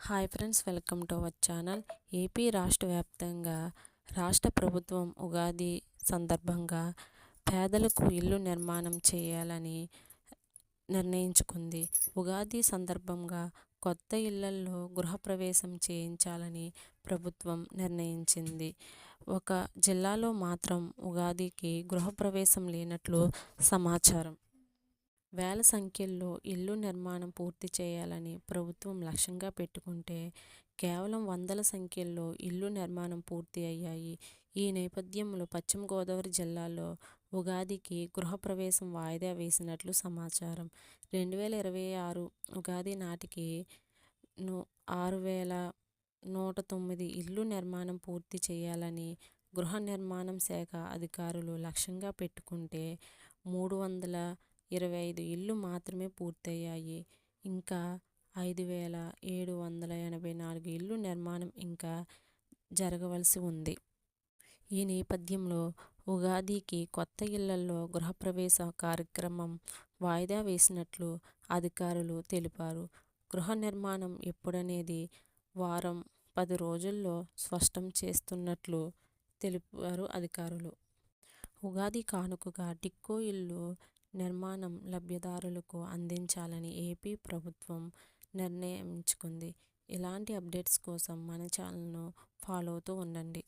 Hi friends, welcome to our channel. AP రాష్ట్ర వ్యాప్తంగా రాష్ట్ర ప్రభుత్వం ఉగాది సందర్భంగా పేదలకు ఇల్లు నిర్మాణం చేయాలని నిర్ణయించుకుంది. ఉగాది సందర్భంగా కొత్త ఇళ్లల్లో గృహప్రవేశం చేయించాలని ప్రభుత్వం నిర్ణయించింది. ఒక జిల్లాలో మాత్రం ఉగాదికి గృహప్రవేశం లేనట్లు సమాచారం. వేల సంఖ్యల్లో ఇల్లు నిర్మాణం పూర్తి చేయాలని ప్రభుత్వం లక్ష్యంగా పెట్టుకుంటే కేవలం వందల సంఖ్యల్లో ఇల్లు నిర్మాణం పూర్తి అయ్యాయి. ఈ నేపథ్యంలో పశ్చిమ గోదావరి జిల్లాలో ఉగాదికి గృహప్రవేశం వాయిదా వేసినట్లు సమాచారం. 2026 ఉగాది నాటికి 6,109 ఇల్లు నిర్మాణం పూర్తి చేయాలని గృహ నిర్మాణం శాఖ అధికారులు లక్ష్యంగా పెట్టుకుంటే 325 ఇళ్లు మాత్రమే పూర్తయ్యాయి. ఇంకా 5,784 ఇళ్లు నిర్మాణం ఇంకా జరగవలసి ఉంది. ఈ నేపథ్యంలో ఉగాదికి కొత్త ఇళ్లలో గృహప్రవేశ కార్యక్రమం వాయిదా వేసినట్లు అధికారులు తెలిపారు. గృహ నిర్మాణం ఎప్పుడనేది వారం 10 రోజుల్లో స్పష్టం చేస్తున్నట్లు తెలిపారు అధికారులు. ఉగాది కానుకగా టిక్కో ఇల్లు నిర్మాణం లబ్ధిదారులకు అందించాలని ఏపీ ప్రభుత్వం నిర్ణయించుకుంది. ఇలాంటి అప్డేట్స్ కోసం మన ఛానల్ను ఫాలో అవుతూ ఉండండి.